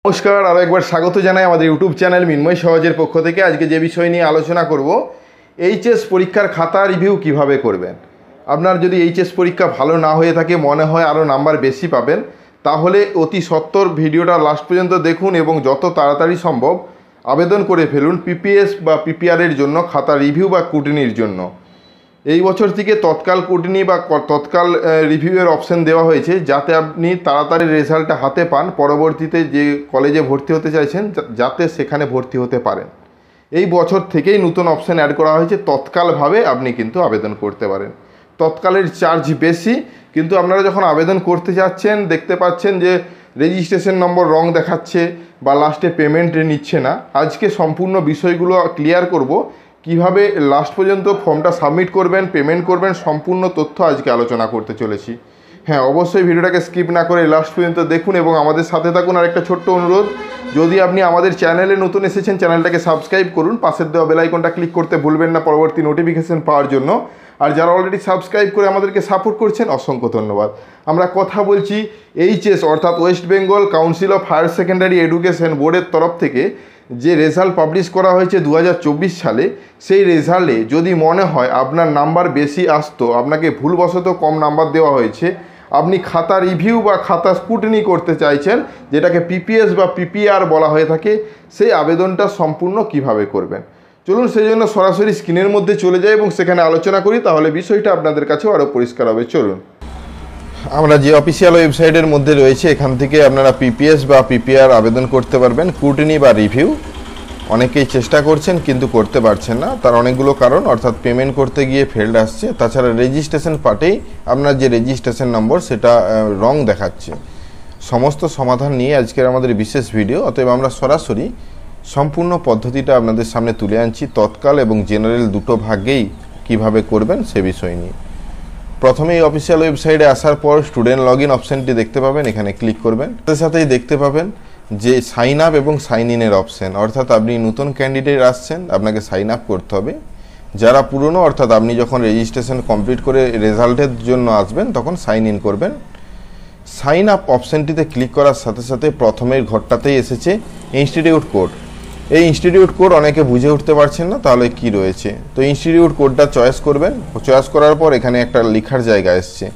নমস্কার, আরও একবার স্বাগত জানাই আমাদের ইউটিউব চ্যানেল মিন্ময় সহজের পক্ষ থেকে। আজকে যে বিষয় নিয়ে আলোচনা করব, এইচএস পরীক্ষার খাতা রিভিউ কিভাবে করবেন। আপনার যদি এইচএস পরীক্ষা ভালো না হয়ে থাকে, মনে হয় আরও নাম্বার বেশি পাবেন, তাহলে অতি সত্বর ভিডিওটা লাস্ট পর্যন্ত দেখুন এবং যত তাড়াতাড়ি সম্ভব আবেদন করে ফেলুন পিপিএস বা পিপিআরের জন্য খাতা রিভিউ বা কুটিনির জন্য। এই বছর থেকে তৎকাল কুটিনি বা তৎকাল রিভিউয়ের অপশন দেওয়া হয়েছে, যাতে আপনি তাড়াতাড়ি রেজাল্টটা হাতে পান, পরবর্তীতে যে কলেজে ভর্তি হতে চাইছেন যাতে সেখানে ভর্তি হতে পারেন। এই বছর থেকেই নতুন অপশন অ্যাড করা হয়েছে, তৎকালভাবে আপনি কিন্তু আবেদন করতে পারেন। তৎকালের চার্জ বেশি, কিন্তু আপনারা যখন আবেদন করতে যাচ্ছেন দেখতে পাচ্ছেন যে রেজিস্ট্রেশন নম্বর রং দেখাচ্ছে বা লাস্টে পেমেন্ট নিচ্ছে না। আজকে সম্পূর্ণ বিষয়গুলো ক্লিয়ার করব, কিভাবে লাস্ট পর্যন্ত ফর্মটা সাবমিট করবেন, পেমেন্ট করবেন, সম্পূর্ণ তথ্য আজকে আলোচনা করতে চলেছি। হ্যাঁ, অবশ্যই ভিডিওটাকে স্কিপ না করে লাস্ট পর্যন্ত দেখুন এবং আমাদের সাথে থাকুন। আর একটা ছোট্ট অনুরোধ, যদি আপনি আমাদের চ্যানেলে নতুন এসেছেন, চ্যানেলটাকে সাবস্ক্রাইব করুন, পাশের দেওয়া বেল আইকনটা ক্লিক করতে ভুলবেন না পরবর্তী নোটিফিকেশন পাওয়ার জন্য। আর যারা অলরেডি সাবস্ক্রাইব করে আমাদেরকে সাপোর্ট করছেন, অসংখ্য ধন্যবাদ। আমরা কথা বলছি এইচএস অর্থাৎ West Bengal Council of Higher Secondary Education বোর্ডের তরফ থেকে যে রেজাল্ট পাবলিশ করা হয়েছে 2024 সালে, সেই রেজাল্টে যদি মনে হয় আপনার নাম্বার বেশি আসতো, আপনাকে ভুলবশত কম নাম্বার দেওয়া হয়েছে, আপনি খাতা রিভিউ বা খাতা স্কুটিনি করতে চাইছেন, যেটাকে পিপিএস বা পিপিআর বলা হয়ে থাকে, সেই আবেদনটা সম্পূর্ণ কিভাবে করবেন। চলুন সেই জন্য সরাসরি স্ক্রিনের মধ্যে চলে যাই এবং সেখানে আলোচনা করি, তাহলে বিষয়টা আপনাদের কাছেও আরও পরিষ্কার হবে। চলুন, আমরা যে অফিসিয়াল ওয়েবসাইটের মধ্যে রয়েছে, এখান থেকে আপনারা পিপিএস বা পিপিআর আবেদন করতে পারবেন। কুটিনি বা রিভিউ অনেকেই চেষ্টা করছেন কিন্তু করতে পারছেন না, তার অনেকগুলো কারণ, অর্থাৎ পেমেন্ট করতে গিয়ে ফেল্ড আসছে, তাছাড়া রেজিস্ট্রেশন পার্টেই আপনার যে রেজিস্ট্রেশন নম্বর সেটা রং দেখাচ্ছে। সমস্ত সমাধান নিয়ে আজকের আমাদের বিশেষ ভিডিও, অতএব আমরা সরাসরি সম্পূর্ণ পদ্ধতিটা আপনাদের সামনে তুলে আনছি, তৎকাল এবং জেনারেল দুটো ভাগেই কিভাবে করবেন সে বিষয় নিয়ে। প্রথমে এই অফিসিয়াল ওয়েবসাইটে আসার পর স্টুডেন্ট লগ ইন অপশানটি দেখতে পাবেন, এখানে ক্লিক করবেন। সাথে সাথেই দেখতে পাবেন যে সাইন আপ এবং সাইন ইনের অপশান, অর্থাৎ আপনি নতুন ক্যান্ডিডেট আসছেন, আপনাকে সাইন আপ করতে হবে। যারা পুরনো, অর্থাৎ আপনি যখন রেজিস্ট্রেশন কমপ্লিট করে রেজাল্টের জন্য আসবেন তখন সাইন ইন করবেন। সাইন আপ অপশানটিতে ক্লিক করার সাথে সাথে প্রথমের ঘরটাতেই এসেছে ইনস্টিটিউট কোড। এই ইনস্টিটিউট কোড অনেকে বুঝে উঠতে পারছেন না তাহলে কি রয়েছে, তো ইনস্টিটিউট কোডটা চয়েস করবেন। চয়েস করার পর এখানে একটা লেখার জায়গা এসছে।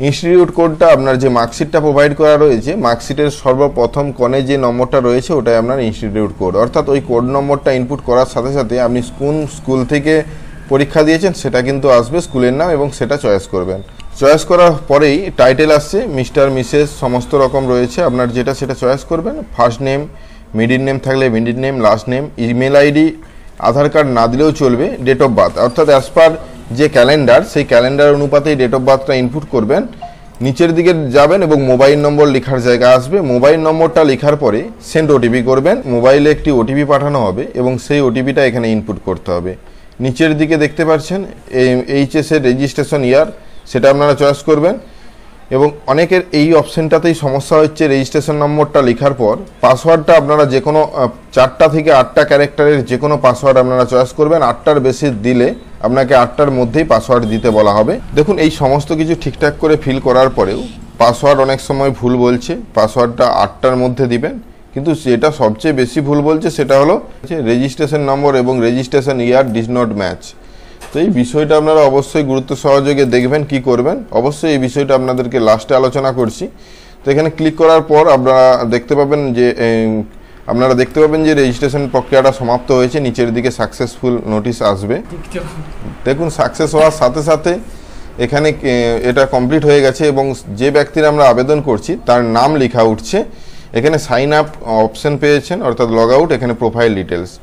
ইনস্টিটিউট কোডটা আপনার যে মার্কশিটটা প্রোভাইড করা রয়েছে, মার্কশিটের সর্বপ্রথম কোণে যে নম্বরটা রয়েছে ওটাই আপনার ইনস্টিটিউট কোড, অর্থাৎ ওই কোড নম্বরটা ইনপুট করার সাথে সাথে আপনি স্কুল থেকে পরীক্ষা দিয়েছেন সেটা কিন্তু আসবে, স্কুলের নাম, এবং সেটা চয়েস করবেন। চয়েস করার পরেই টাইটেল আসছে, মিস্টার মিসেস সমস্ত রকম রয়েছে, আপনার যেটা সেটা চয়েস করবেন। ফার্স্ট নেম, মিডিল নেম থাকলে middle name, last name, email ID, Aadhaar card না দিলেও চলবে, ডেট অফ বার্থ, অর্থাৎ অ্যাজ পার যে ক্যালেন্ডার সেই ক্যালেন্ডার অনুপাতেই ডেট অফ বার্থটা ইনপুট করবেন। নিচের দিকে যাবেন এবং মোবাইল নম্বর লেখার জায়গা আসবে। মোবাইল নম্বরটা লেখার পরে সেন্ড ওটিপি করবেন। মোবাইলে একটি ওটিপি পাঠানো হবে এবং সেই ওটিপিটা এখানে ইনপুট করতে হবে। নিচের দিকে দেখতে পাচ্ছেন এইচএস এর রেজিস্ট্রেশন ইয়ার, সেটা আপনারা চয়েস করবেন। এবং অনেকের এই অপশানটাতেই সমস্যা হচ্ছে, রেজিস্ট্রেশন নম্বরটা লেখার পর পাসওয়ার্ডটা আপনারা যে কোনো 4টা থেকে 8টা ক্যারেক্টারের যে কোনো পাসওয়ার্ড আপনারা চয়েস করবেন। 8টার বেশি দিলে আপনাকে 8টার মধ্যেই পাসওয়ার্ড দিতে বলা হবে। দেখুন, এই সমস্ত কিছু ঠিকঠাক করে ফিল করার পরেও পাসওয়ার্ড অনেক সময় ভুল বলছে। পাসওয়ার্ডটা 8টার মধ্যে দিবেন, কিন্তু যেটা সবচেয়ে বেশি ভুল বলছে সেটা হলো রেজিস্ট্রেশন নম্বর এবং রেজিস্ট্রেশন ইয়ার ডিজ নট ম্যাচ। তো এই বিষয়টা আপনারা অবশ্যই গুরুত্ব সহযোগে দেখবেন কি করবেন। অবশ্যই এই বিষয়টা আপনাদেরকে লাস্টে আলোচনা করছি। তো এখানে ক্লিক করার পর আপনারা দেখতে পাবেন যে রেজিস্ট্রেশন প্রক্রিয়াটা সমাপ্ত হয়েছে। নিচের দিকে সাকসেসফুল নোটিশ আসবে। দেখুন, সাকসেস হওয়ার সাথে সাথে এখানে এটা কমপ্লিট হয়ে গেছে এবং যে ব্যক্তির আমরা আবেদন করছি তার নাম লেখা উঠছে। এখানে সাইন আপ অপশান পেয়েছেন, অর্থাৎ লগ আউট, এখানে প্রোফাইল ডিটেলস।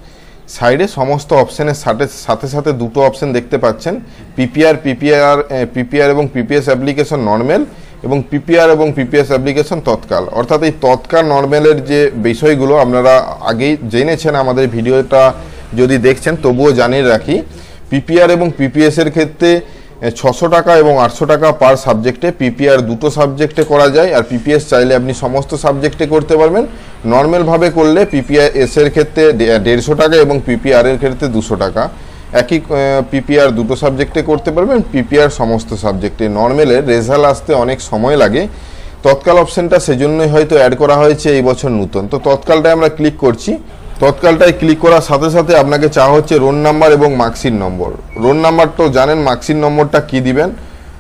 সাইডে সমস্ত অপশানের সাথে সাথে দুটো অপশান দেখতে পাচ্ছেন, পিপিআর এবং পিপিএস অ্যাপ্লিকেশন নর্মাল এবং পিপিআর এবং পিপিএস অ্যাপ্লিকেশন তৎকাল। অর্থাৎ এই তৎকাল নর্মালের যে বিষয়গুলো আপনারা আগেই জেনেছেন, আমাদের ভিডিওটা যদি দেখছেন তবুও জানিয়ে রাখি, পিপিআর এবং পিপিএস এর ক্ষেত্রে 600 টাকা এবং 800 টাকা পার সাবজেক্টে। পিপিআর দুটো সাবজেক্টে করা যায়, আর পিপিএস চাইলে আপনি সমস্ত সাবজেক্টে করতে পারবেন। নর্মালভাবে করলে পিপিএস এর ক্ষেত্রে 150 টাকা এবং পিপিআর এর ক্ষেত্রে 200 টাকা। একই পিপিআর দুটো সাবজেক্টে করতে পারবেন, পিপিআর সমস্ত সাবজেক্টে। নর্মালের রেজাল্ট আসতে অনেক সময় লাগে, তৎকাল অপশানটা সেজন্যই হয়তো অ্যাড করা হয়েছে এই বছর নতুন। তো তৎকালটায় আমরা ক্লিক করছি। তৎকালটায় ক্লিক করার সাথে সাথে আপনাকে চাওয়া হচ্ছে রোল নাম্বার এবং মার্কশিট নম্বর। রোল নাম্বার তো জানেন, মার্কশিট নম্বরটা কি দিবেন,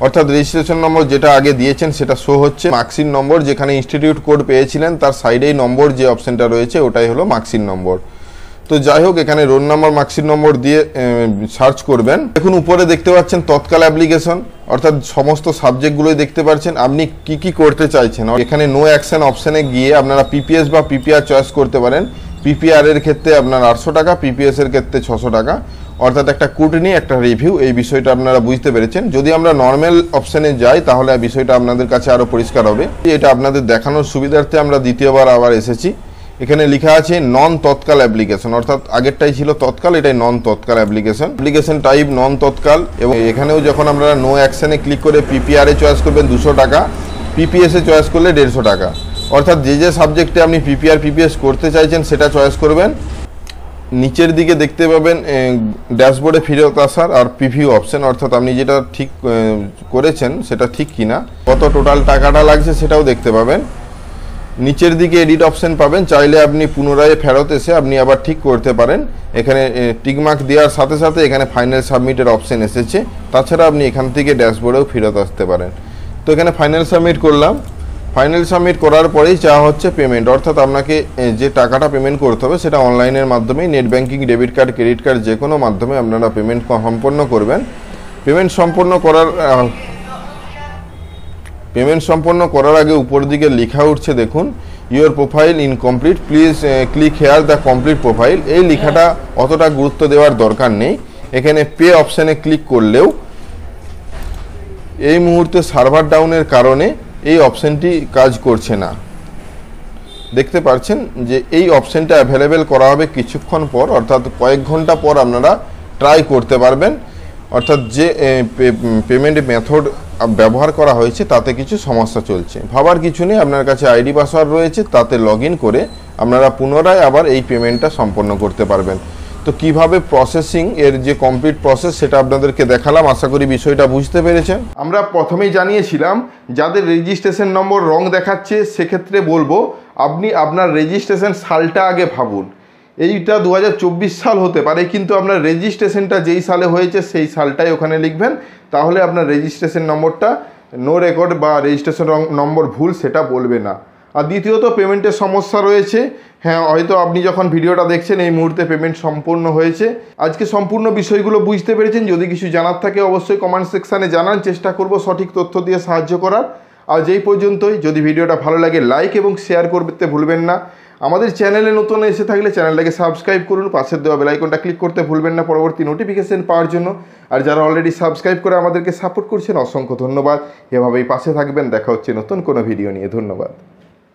অর্থাৎ রেজিস্ট্রেশন নম্বর যেটা আগে দিয়েছেন সেটা শো হচ্ছে। মার্কশিট নম্বর যেখানে ইনস্টিটিউট কোড পেয়েছিলেন তার সাইডেই নম্বর যে অপশানটা রয়েছে ওটাই হলো মার্কশিট নম্বর। তো যাই হোক, এখানে রোল নাম্বার মার্কশিট নম্বর দিয়ে সার্চ করবেন। দেখুন উপরে দেখতে পাচ্ছেন তৎকাল অ্যাপ্লিকেশন, অর্থাৎ সমস্ত সাবজেক্টগুলোই দেখতে পাচ্ছেন আপনি কি কি করতে চাইছেন। এখানে নো অ্যাকশন অপশানে গিয়ে আপনারা পিপিএস বা পিপিআর চয়েস করতে পারেন। পিপিআর এর ক্ষেত্রে আপনার 800 টাকা, পিপিএস এর ক্ষেত্রে 600 টাকা, অর্থাৎ একটা কুটনি একটা রিভিউ, এই বিষয়টা আপনারা বুঝতে পেরেছেন। যদি আমরা নর্মাল অপশানে যাই তাহলে বিষয়টা আপনাদের কাছে আরও পরিষ্কার হবে। এটা আপনাদের দেখানোর সুবিধার্থে আমরা দ্বিতীয়বার আবার এসেছি। এখানে লেখা আছে নন তৎকাল অ্যাপ্লিকেশন, অর্থাৎ আগেরটাই ছিল তৎকাল, এটাই নন তৎকাল অ্যাপ্লিকেশন। অ্যাপ্লিকেশন টাইপ নন তৎকাল। এবং এখানেও যখন আপনারা নো অ্যাকশনে ক্লিক করে পিপিআর এ চয়েস করবেন 200 টাকা, পিপিএস এ চয়েস করলে 150 টাকা, অর্থাৎ যে সাবজেক্টে আপনি পিপিআর পিপিএস করতে চাইছেন সেটা চয়েস করবেন। নিচের দিকে দেখতে পাবেন ড্যাশবোর্ডে ফেরত আসার আর প্রিভিউ অপশন, অর্থাৎ আপনি যেটা ঠিক করেছেন সেটা ঠিক কিনা, কত টোটাল টাকাটা লাগছে সেটাও দেখতে পাবেন। নিচের দিকে এডিট অপশন পাবেন, চাইলে আপনি পুনরায় ফেরত এসে আপনি আবার ঠিক করতে পারেন। এখানে টিকমার্ক দেওয়ার সাথে সাথে এখানে ফাইনাল সাবমিটের অপশন এসেছে। তাছাড়া আপনি এখান থেকে ড্যাশবোর্ডেও ফেরত আসতে পারেন। তো এখানে ফাইনাল সাবমিট করলাম। ফাইনাল সাবমিট করার পরেই চাওয়া হচ্ছে পেমেন্ট, অর্থাৎ আপনাকে যে টাকাটা পেমেন্ট করতে হবে সেটা অনলাইনের মাধ্যমেই, net banking, debit card, credit card যে কোনো মাধ্যমে আপনারা পেমেন্ট সম্পন্ন করবেন। পেমেন্ট সম্পন্ন করার আগে উপর দিকে লেখা উঠছে দেখুন, your profile incomplete, please click here the complete profile. এই লেখাটা অতটা গুরুত্ব দেওয়ার দরকার নেই। এখানে পে অপশানে ক্লিক করলেও এই মুহূর্তে সার্ভার ডাউনের কারণে এই অপশানটি কাজ করছে না। দেখতে পাচ্ছেন যে এই অপশানটা অ্যাভেলেবেল করা হবে কিছুক্ষণ পর, অর্থাৎ কয়েক ঘন্টা পর আপনারা ট্রাই করতে পারবেন। অর্থাৎ যে পেমেন্ট মেথড ব্যবহার করা হয়েছে তাতে কিছু সমস্যা চলছে। ভাবার কিছু নেই, আপনার কাছে আইডি পাসওয়ার্ড রয়েছে, তাতে লগ ইন করে আপনারা পুনরায় আবার এই পেমেন্টটা সম্পন্ন করতে পারবেন। তো কিভাবে প্রসেসিং এর যে কমপ্লিট প্রসেস সেটা আপনাদেরকে দেখালাম, আশা করি বিষয়টা বুঝতে পেরেছেন। আমরা প্রথমেই জানিয়েছিলাম যাদের রেজিস্ট্রেশন নম্বর রং দেখাচ্ছে সেক্ষেত্রে বলবো আপনি আপনার রেজিস্ট্রেশন সালটা আগে ভাবুন। এইটা 2024 সাল হতে পারে, কিন্তু আপনার রেজিস্ট্রেশনটা যেই সালে হয়েছে সেই সালটাই ওখানে লিখবেন, তাহলে আপনার রেজিস্ট্রেশন নম্বরটা নো রেকর্ড বা রেজিস্ট্রেশন নম্বর ভুল সেটা বলবে না। আর দ্বিতীয়ত পেমেন্টের সমস্যা রয়েছে। হ্যাঁ, হয়তো আপনি যখন ভিডিওটা দেখছেন এই মুহূর্তে পেমেন্ট সম্পূর্ণ হয়েছে। আজকে সম্পূর্ণ বিষয়গুলো বুঝতে পেরেছেন। যদি কিছু জানার থাকে অবশ্যই কমেন্ট সেকশানে জানান, চেষ্টা করব সঠিক তথ্য দিয়ে সাহায্য করার। আর যেই পর্যন্তই, যদি ভিডিওটা ভালো লাগে লাইক এবং শেয়ার করতে ভুলবেন না। আমাদের চ্যানেলে নতুন এসে থাকলে চ্যানেলটাকে সাবস্ক্রাইব করুন, পাশের দেওয়া বেল আইকনটা ক্লিক করতে ভুলবেন না পরবর্তী নোটিফিকেশন পাওয়ার জন্য। আর যারা অলরেডি সাবস্ক্রাইব করে আমাদেরকে সাপোর্ট করছেন অসংখ্য ধন্যবাদ। এভাবেই পাশে থাকবেন। দেখা হচ্ছে নতুন কোনো ভিডিও নিয়ে। ধন্যবাদ।